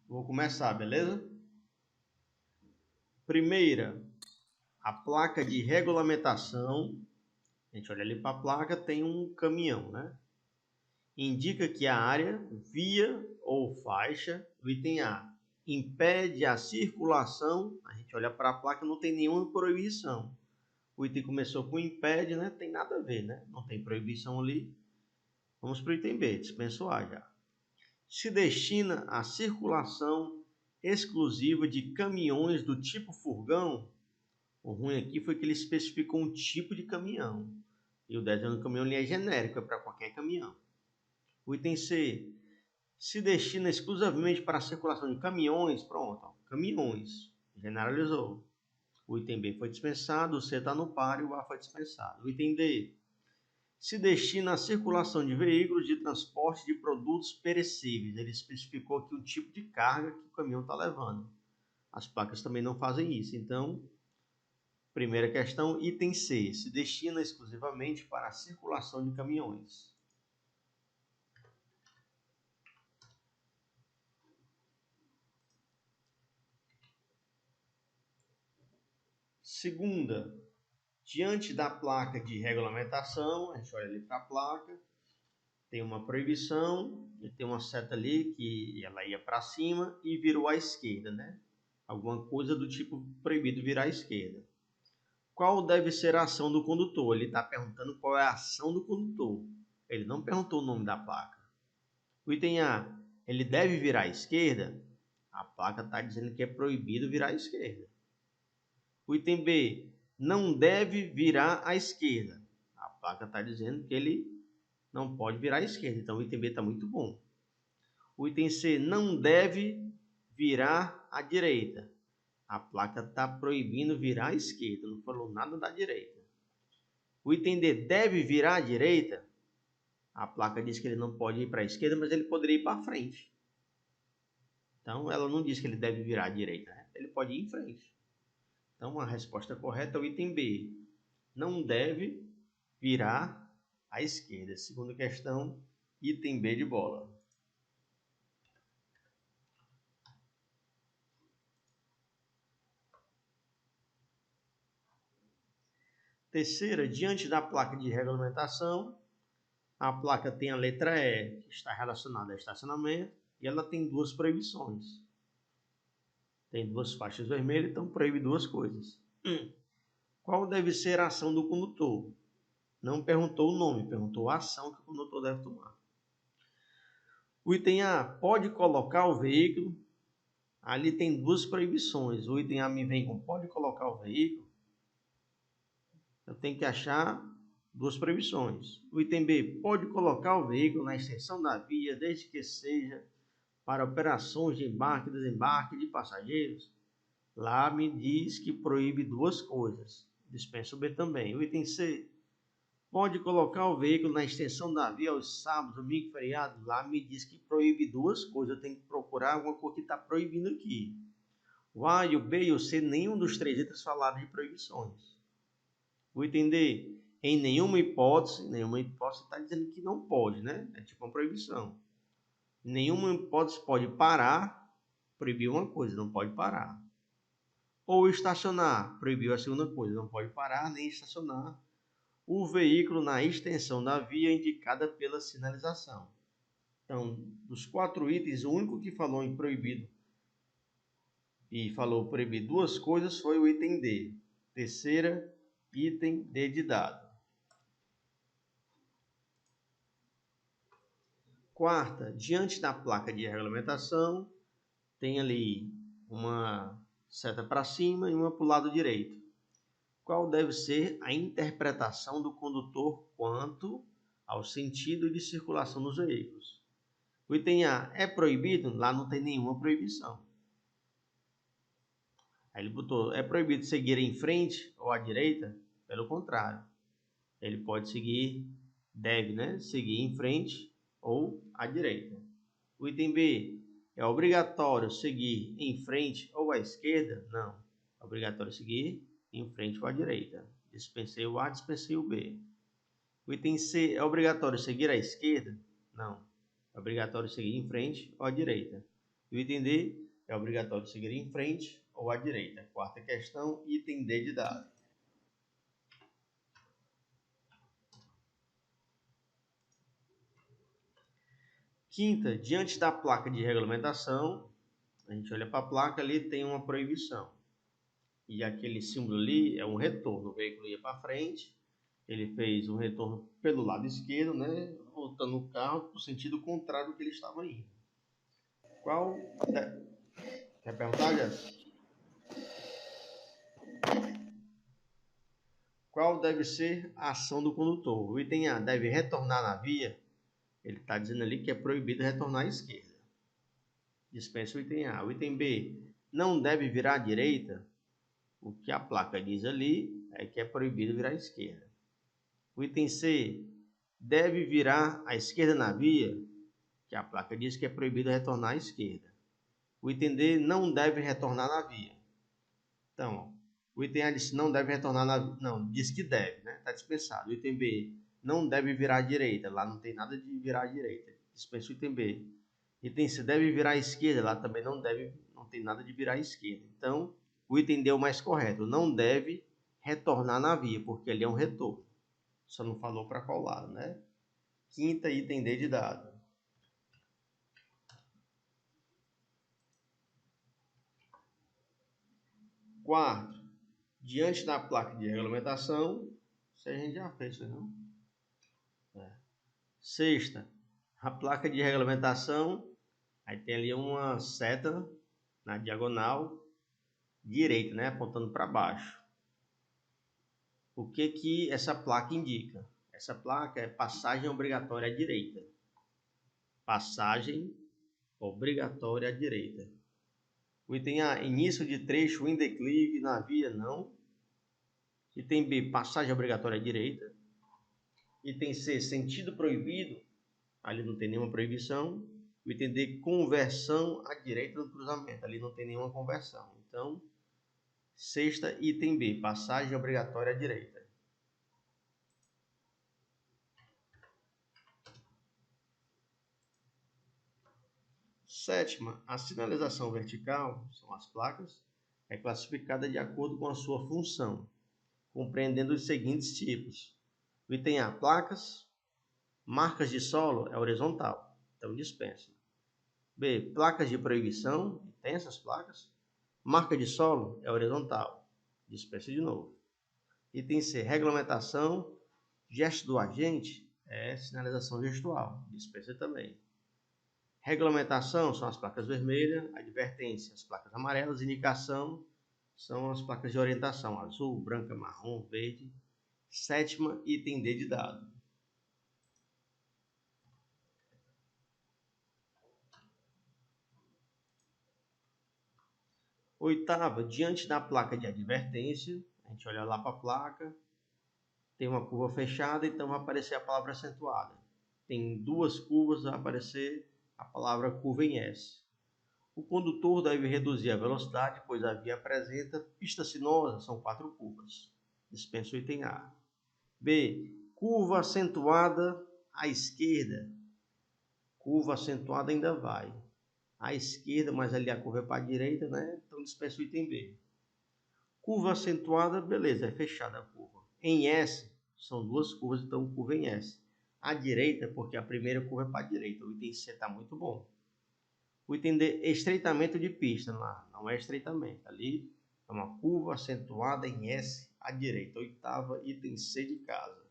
Vou começar, beleza? Primeira, a placa de regulamentação. A gente olha ali para a placa, tem um caminhão, né? Indica que a área, via ou faixa, o item A, impede a circulação. A gente olha para a placa, não tem nenhuma proibição. O item começou com impede, né? Tem nada a ver, né? Não tem proibição ali. Vamos para o item B, dispenso A já. Se destina à circulação exclusiva de caminhões do tipo furgão. O ruim aqui foi que ele especificou um tipo de caminhão. E o desenho do caminhão é genérico, é para qualquer caminhão. O item C se destina exclusivamente para a circulação de caminhões. Pronto, ó, caminhões. Generalizou. O item B foi dispensado, o C está no par e o A foi dispensado. O item D se destina à circulação de veículos de transporte de produtos perecíveis. Ele especificou aqui o tipo de carga que o caminhão está levando. As placas também não fazem isso. Então, primeira questão, item C, se destina exclusivamente para a circulação de caminhões. Segunda, diante da placa de regulamentação, a gente olha ali para a placa, tem uma proibição, e tem uma seta ali que ela ia para cima e virou à esquerda, né? Alguma coisa do tipo proibido virar à esquerda. Qual deve ser a ação do condutor? Ele está perguntando qual é a ação do condutor. Ele não perguntou o nome da placa. O item A, ele deve virar à esquerda? A placa está dizendo que é proibido virar à esquerda. O item B, não deve virar à esquerda. A placa está dizendo que ele não pode virar à esquerda. Então o item B está muito bom. O item C, não deve virar à direita. A placa está proibindo virar à esquerda. Não falou nada da direita. O item D, deve virar à direita. A placa diz que ele não pode ir para a esquerda, mas ele poderia ir para frente. Então, ela não diz que ele deve virar à direita, né? Ele pode ir em frente. Então, a resposta correta é o item B. Não deve virar à esquerda. Segunda questão, item B de bola. Terceira, diante da placa de regulamentação, a placa tem a letra E, que está relacionada a estacionamento, e ela tem duas proibições. Tem duas faixas vermelhas, então proíbe duas coisas. Qual deve ser a ação do condutor? Não perguntou o nome, perguntou a ação que o condutor deve tomar. O item A, pode colocar o veículo. Ali tem duas proibições. O item A me vem com pode colocar o veículo. Eu tenho que achar duas proibições. O item B, pode colocar o veículo na extensão da via, desde que seja para operações de embarque e desembarque de passageiros. Lá me diz que proíbe duas coisas. Dispensa o B também. O item C, pode colocar o veículo na extensão da via aos sábados, domingo, feriado. Lá me diz que proíbe duas coisas. Eu tenho que procurar alguma coisa que está proibindo aqui. O A, o B e o C, nenhum dos três itens falaram de proibições. O item D, em nenhuma hipótese está dizendo que não pode, né? É tipo uma proibição. Em nenhuma hipótese pode parar, proibiu uma coisa, não pode parar. Ou estacionar, proibiu a segunda coisa, não pode parar nem estacionar o veículo na extensão da via indicada pela sinalização. Então, dos quatro itens, o único que falou em proibido e falou proibir duas coisas foi o item D. Terceira, item D de dado. Quarta, diante da placa de regulamentação, tem ali uma seta para cima e uma para o lado direito. Qual deve ser a interpretação do condutor quanto ao sentido de circulação dos veículos? O item A é proibido? Lá não tem nenhuma proibição. Aí ele botou, é proibido seguir em frente ou à direita? Pelo contrário. Ele pode seguir, deve, né? Seguir em frente ou à direita. O item B, é obrigatório seguir em frente ou à esquerda? Não. É obrigatório seguir em frente ou à direita. Dispensei o A, dispensei o B. O item C, é obrigatório seguir à esquerda? Não. É obrigatório seguir em frente ou à direita. O item D é obrigatório seguir em frente ou à direita. Quarta questão, item D de dado. Quinta, diante da placa de regulamentação, a gente olha para a placa ali, tem uma proibição. E aquele símbolo ali é um retorno. O veículo ia para frente, ele fez um retorno pelo lado esquerdo, né, voltando o carro para o sentido contrário do que ele estava indo. Qual... Quer perguntar, Jéssica? Qual deve ser a ação do condutor? O item A deve retornar na via. Ele está dizendo ali que é proibido retornar à esquerda. Dispensa o item A. O item B não deve virar à direita. O que a placa diz ali é que é proibido virar à esquerda. O item C deve virar à esquerda na via, que a placa diz que é proibido retornar à esquerda. O item D não deve retornar na via. Então, o item A diz que não deve retornar na via. Não, diz que deve, né? Está dispensado. O item B não deve virar à direita. Lá não tem nada de virar à direita. Dispensa o item B. Item C deve virar à esquerda. Lá também não tem nada de virar à esquerda. Então, o item D é o mais correto. Não deve retornar na via, porque ele é um retorno. Só não falou para qual lado, né? Quinta, item D de dado. Quarto, diante da placa de regulamentação, isso a gente já fez, não? Sexta, a placa de regulamentação, aí tem ali uma seta na diagonal direita, né? Apontando para baixo. O que que essa placa indica? Essa placa é passagem obrigatória à direita. Passagem obrigatória à direita. O item A, início de trecho em declive na via, não. Item B, passagem obrigatória à direita. Item C, sentido proibido, ali não tem nenhuma proibição. O item D, conversão à direita do cruzamento, ali não tem nenhuma conversão. Então, sexta, item B, passagem obrigatória à direita. Sétima, a sinalização vertical, são as placas, é classificada de acordo com a sua função, compreendendo os seguintes tipos. O item A, placas. Marcas de solo é horizontal, então dispensa. B, placas de proibição, tem essas placas. Marca de solo é horizontal, dispensa de novo. Item C, regulamentação, gesto do agente é sinalização gestual, dispensa também. Regulamentação são as placas vermelhas, advertência, as placas amarelas, indicação são as placas de orientação, azul, branca, marrom, verde. Sétima, item D de dado. Oitava, diante da placa de advertência, a gente olha lá para a placa, tem uma curva fechada, então vai aparecer a palavra acentuada. Tem duas curvas, vai aparecer a palavra curva em S. O condutor deve reduzir a velocidade, pois a via apresenta pista sinuosa, são 4 curvas. Dispensa o item A. B, curva acentuada à esquerda. Curva acentuada ainda vai à esquerda, mas ali a curva é para a direita, né? Então dispensa o item B. Curva acentuada, beleza, é fechada a curva. Em S, são duas curvas, então curva em S. À direita, porque a primeira curva é para a direita. O item C está muito bom. O item D, estreitamento de pista. Não é estreitamento. Ali é uma curva acentuada em S à direita. Oitava, item C de casa.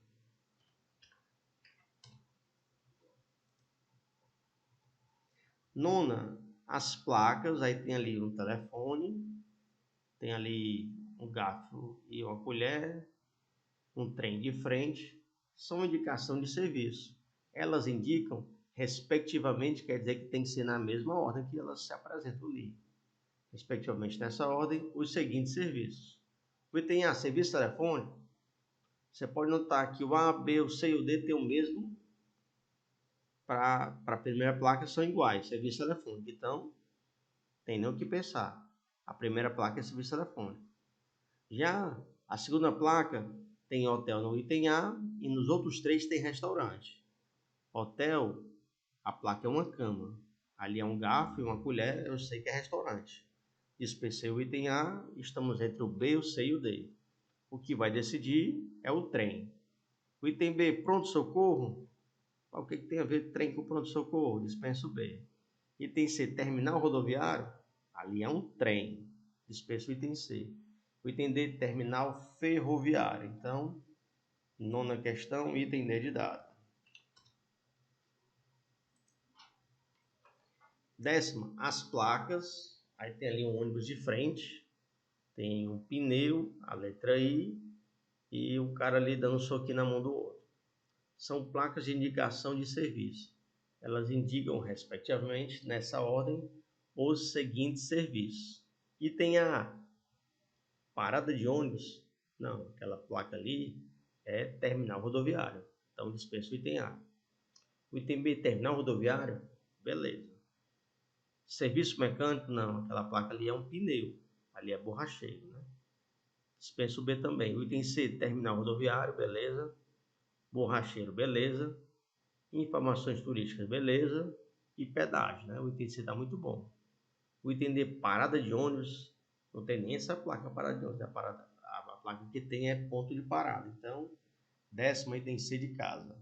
Nona, as placas. Aí tem ali um telefone. Tem ali um garfo e uma colher. Um trem de frente. São indicação de serviço. Elas indicam, respectivamente, quer dizer que tem que ser na mesma ordem que elas se apresentam ali. Respectivamente nessa ordem, os seguintes serviços. O item A, serviço telefônico. Você pode notar que o A, B, o C e o D tem o mesmo. Para a primeira placa são iguais, serviço telefônico. Então, tem nem o que pensar. A primeira placa é serviço telefônico. Já a segunda placa tem hotel no item A e nos outros 3 tem restaurante. Hotel, a placa é uma cama. Ali é um garfo e uma colher, eu sei que é restaurante. Dispensei o item A, estamos entre o B, o C e o D. O que vai decidir é o trem. O item B, pronto-socorro. O que tem a ver trem com pronto-socorro? Dispenso B. Item C, terminal rodoviário. Ali é um trem. Dispenso o item C. O item D, terminal ferroviário. Então, nona questão, item D de dado. Décima, as placas. Aí tem ali um ônibus de frente. Tem um pneu, a letra I. E o cara ali dando um soquinho na mão do outro. São placas de indicação de serviço. Elas indicam, respectivamente, nessa ordem, os seguintes serviços. Item A, parada de ônibus. Não, aquela placa ali é terminal rodoviário. Então, dispenso o item A. O item B, terminal rodoviário. Beleza. Serviço mecânico, não. Aquela placa ali é um pneu. Ali é borracheiro, né? Dispenso o B também. O item C, terminal rodoviário. Beleza. Borracheiro, beleza. Informações turísticas, beleza. E pedágio, né? O item C está muito bom. O item D, parada de ônibus. Não tem nem essa placa parada de ônibus. A placa que tem é ponto de parada. Então, décima item C de casa.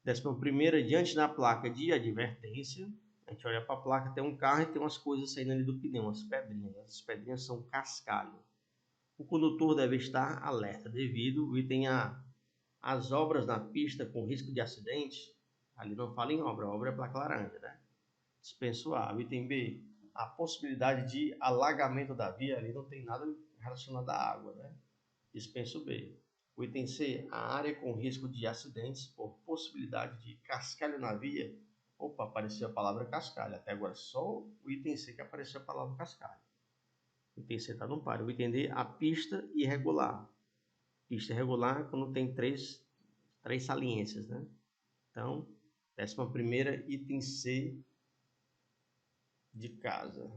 Décima primeira, diante da placa de advertência. A gente olha para a placa, tem um carro e tem umas coisas saindo ali do pneu, umas pedrinhas. Essas pedrinhas são cascalho. O condutor deve estar alerta devido o item A, as obras na pista com risco de acidente. Ali não fala em obra, a obra é placa laranja, né? Dispenso A. O item B, a possibilidade de alagamento da via. Ali não tem nada relacionado à água, né? Dispenso B. O item C, a área com risco de acidentes por possibilidade de cascalho na via. Opa, apareceu a palavra cascalho. Até agora só o item C que apareceu a palavra cascalho. O item C está no páreo. O item D, a pista irregular. Pista irregular é quando tem três saliências, né? Então, 11ª, item C de casa.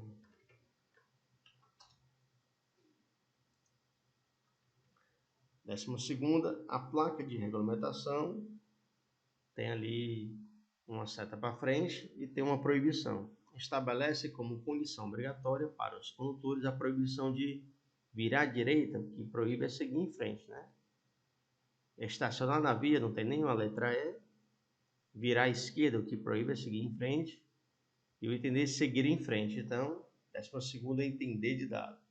12ª, a placa de regulamentação tem ali uma seta para frente e tem uma proibição. Estabelece como condição obrigatória para os condutores a proibição de virar à direita, que proíbe é seguir em frente, né? Estacionar na via, não tem nenhuma letra E. Virar à esquerda, o que proíbe é seguir em frente. E o item D, seguir em frente. Então, 12ª, item D de dado.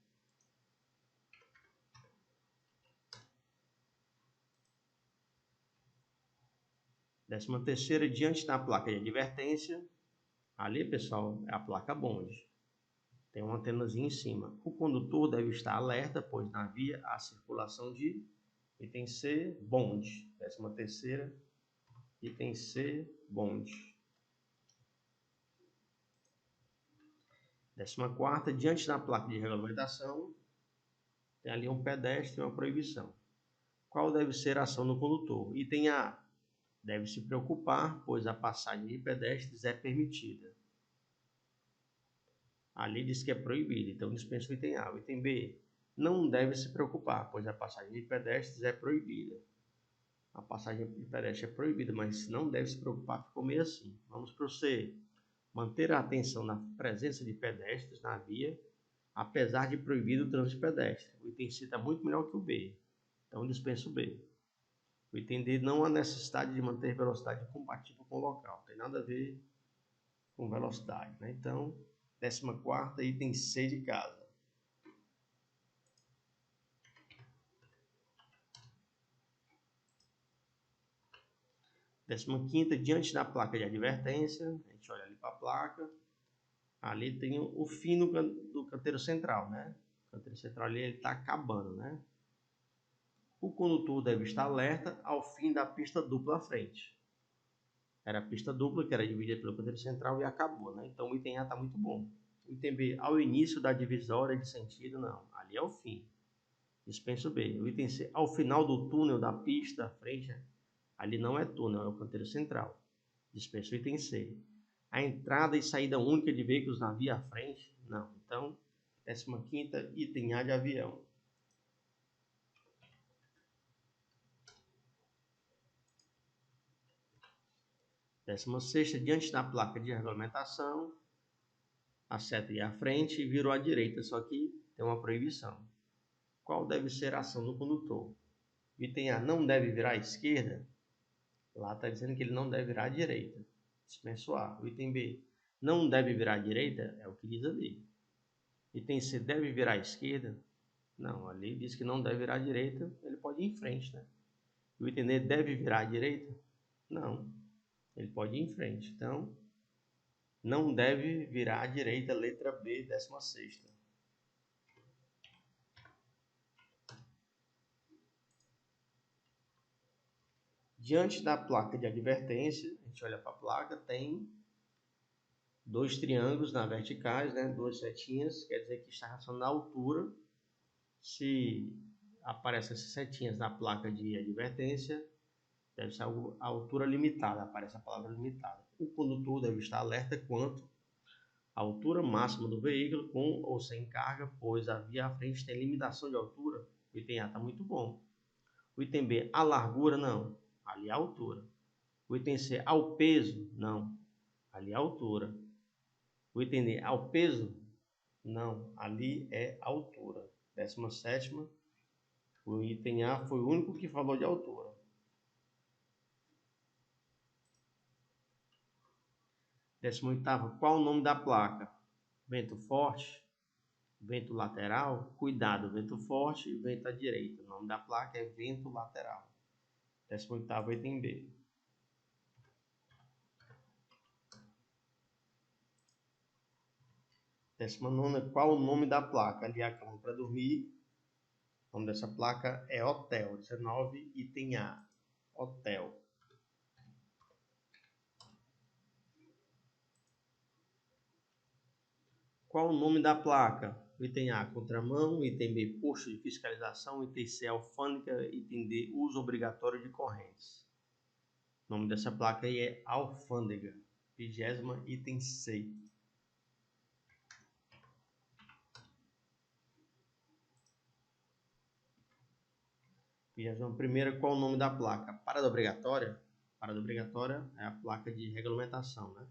13ª, diante da placa de advertência. Ali, pessoal, é a placa bonde. Tem uma antenazinha em cima. O condutor deve estar alerta, pois na via há circulação de item C, bonde. 13ª, item C, bonde. 14ª, diante da placa de regulamentação, tem ali um pedestre e uma proibição. Qual deve ser a ação do condutor? Item A, deve se preocupar, pois a passagem de pedestres é permitida. Ali diz que é proibido, então dispensa o item A. O item B, não deve se preocupar, pois a passagem de pedestres é proibida. A passagem de pedestre é proibida, mas não deve se preocupar, ficou meio assim. Vamos para o C. Manter a atenção na presença de pedestres na via, apesar de proibido o trânsito pedestre. O item C está muito melhor que o B, então dispensa o B. O item D, não há necessidade de manter velocidade compatível com o local, não tem nada a ver com velocidade, né? Então, 14ª, item C de casa. 15ª, diante da placa de advertência, a gente olha ali para a placa, ali tem o fim do canteiro central, né? O canteiro central ali está acabando, né? O condutor deve estar alerta ao fim da pista dupla à frente. Era a pista dupla que era dividida pelo canteiro central e acabou, né? Então o item A está muito bom. O item B, ao início da divisória de sentido, não. Ali é o fim. Dispenso B. O item C, ao final do túnel da pista à frente, ali não é túnel, é o canteiro central. Dispenso o item C. A entrada e saída única de veículos na via à frente, não. Então, 15ª, item A de avião. 16ª, diante da placa de regulamentação, a seta ia à frente e virou à direita, só que tem uma proibição. Qual deve ser a ação do condutor? O item A, não deve virar à esquerda. Lá está dizendo que ele não deve virar à direita. Suspenso A. O item B, não deve virar à direita, é o que diz ali. Item C, deve virar à esquerda. Não, ali diz que não deve virar à direita, ele pode ir em frente, né? O item D, deve virar à direita? Não, ele pode ir em frente. Então, não deve virar à direita, letra B, 16ª. Diante da placa de advertência, a gente olha para a placa, tem dois triângulos na verticais, né? Duas setinhas, quer dizer que está relacionado à altura. Se aparecem essas setinhas na placa de advertência, deve ser a altura limitada, aparece a palavra limitada. O condutor deve estar alerta quanto à altura máxima do veículo, com ou sem carga, pois a via à frente tem limitação de altura. O item A está muito bom. O item B, a largura, não. Ali é a altura. O item C, ao peso, não. Ali é a altura. O item D, ao peso, não. Ali é a altura. 17ª, o item A foi o único que falou de altura. 18ª, qual o nome da placa? Vento forte, vento lateral, cuidado, vento forte e vento à direita. O nome da placa é vento lateral. 18º, item B. 19ª, qual o nome da placa? Ali a cama para dormir. O nome dessa placa é hotel. 19, item A, hotel. Qual o nome da placa? Item A, contramão. Item B, posto de fiscalização. Item C, alfândega. Item D, uso obrigatório de correntes. O nome dessa placa aí é alfândega. 20ª, item C. 21ª, qual o nome da placa? Parada obrigatória? Parada obrigatória é a placa de regulamentação, né?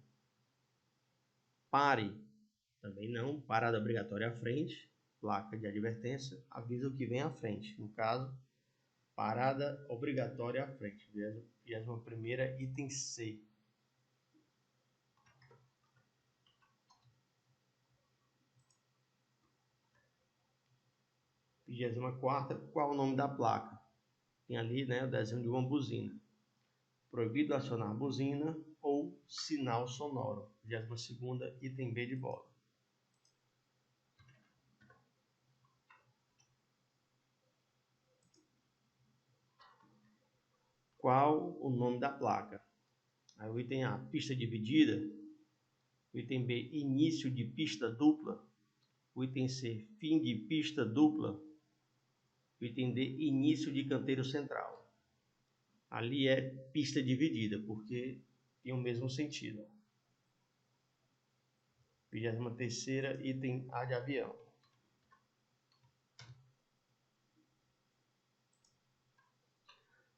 Pare, também não. Parada obrigatória à frente, placa de advertência, avisa o que vem à frente. No caso, parada obrigatória à frente. 21ª, item C. 24ª, qual o nome da placa? Tem ali, né, o desenho de uma buzina. Proibido acionar buzina ou sinal sonoro. 22ª, item B de bola. Qual o nome da placa? Aí o item A, pista dividida. O item B, início de pista dupla. O item C, fim de pista dupla. O item D, início de canteiro central. Ali é pista dividida, porque tem o mesmo sentido. 23ª, item A de avião.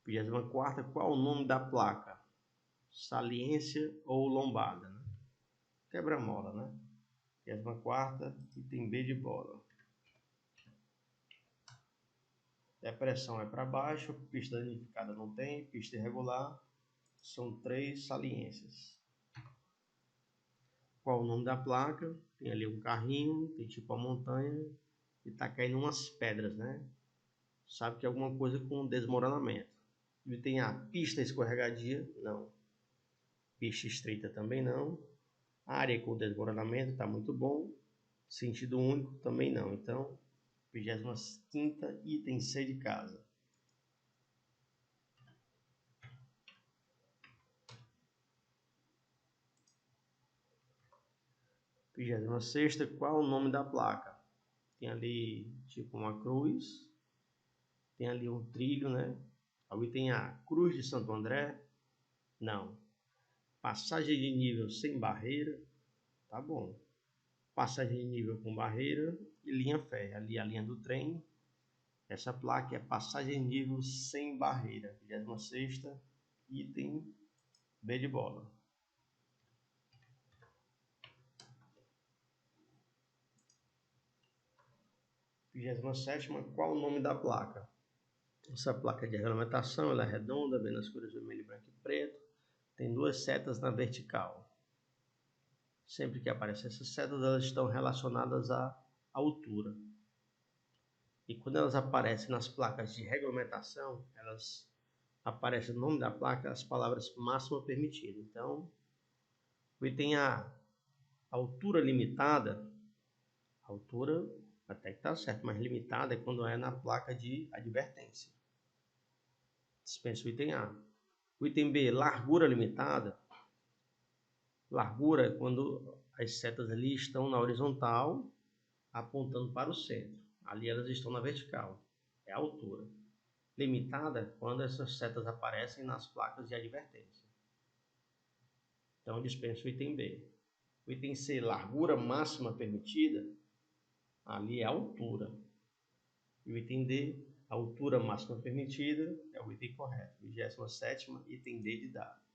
24ª, qual o nome da placa? Saliência ou lombada, né? Quebra-mola, né? 24ª, item B de bola. Depressão é para baixo, pista danificada não tem, pista irregular, são 3 saliências. Qual o nome da placa? Tem ali um carrinho, tem tipo a montanha e tá caindo umas pedras, né? Sabe que é alguma coisa com desmoronamento. E tem a pista escorregadia, não. Pista estreita também não. Área com desmoronamento está muito bom. Sentido único também não. Então, 25ª, item C de casa. 26ª, qual o nome da placa? Tem ali tipo uma cruz. Tem ali um trilho, né? O item A, Cruz de Santo André? Não. Passagem de nível sem barreira? Tá bom. Passagem de nível com barreira e linha férrea. Ali a linha do trem. Essa placa é passagem de nível sem barreira. 26ª, item B de bola. 27ª, qual o nome da placa? Essa placa de regulamentação, ela é redonda, bem nas cores vermelho, branco e preto. Tem duas setas na vertical. Sempre que aparecem essas setas, elas estão relacionadas à altura. E quando elas aparecem nas placas de regulamentação, elas aparecem no nome da placa as palavras máxima permitida. Então, o item A, altura limitada, altura até que está certo, mas limitada é quando é na placa de advertência. Dispensa o item A. O item B, largura limitada. Largura é quando as setas ali estão na horizontal, apontando para o centro. Ali elas estão na vertical. É a altura. Limitada quando essas setas aparecem nas placas de advertência. Então, dispensa o item B. O item C, largura máxima permitida. Ali é a altura. E o item D, a altura máxima permitida, é o item correto. 27ª, item D de dado.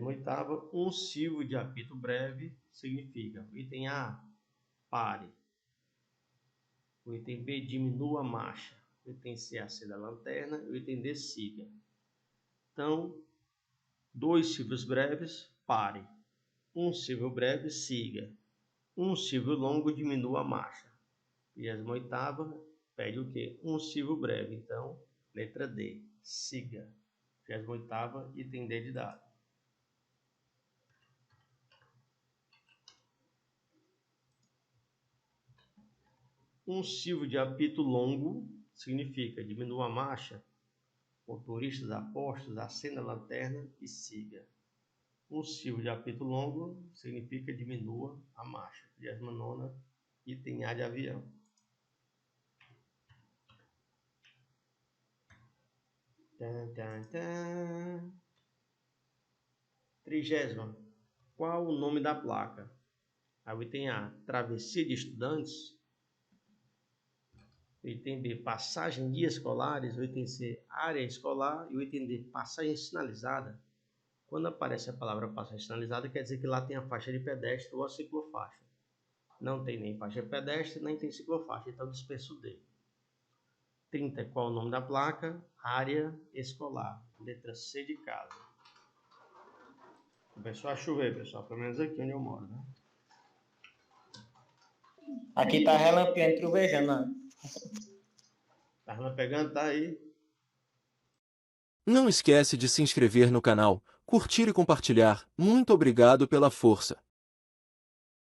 Oitava, um silvo de apito breve significa: o item A, pare. O item B, diminua a marcha. O item C, acenda a lanterna. E o item D, siga. Então, dois silvos breves, pare. Um silvo breve, siga. Um silvo longo, diminua a marcha. 28ª, pede o quê? Um silvo breve. Então, letra D, siga. 28ª, item D de dado. Um silvo de apito longo significa diminua a marcha, motoristas apostos, acenda a lanterna e siga. Um silvo de apito longo significa diminua a marcha. 29ª, item A de avião. Tan, tan, tan. 30ª, qual o nome da placa? Aí o item A, travessia de estudantes. O item B, passagem de escolares. O item C, área escolar. E o item D, passagem sinalizada. Quando aparece a palavra passagem sinalizada, quer dizer que lá tem a faixa de pedestre ou a ciclofaixa. Não tem nem faixa de pedestre, nem tem ciclofaixa, então dispenso o D. 30, qual o nome da placa? Área escolar. Letra C de casa. Começou a chover, pessoal, pelo menos aqui onde eu moro, né? Aqui tá relampeando e trovejando, né? Tá pegando, tá aí. Não esquece de se inscrever no canal, curtir e compartilhar. Muito obrigado pela força.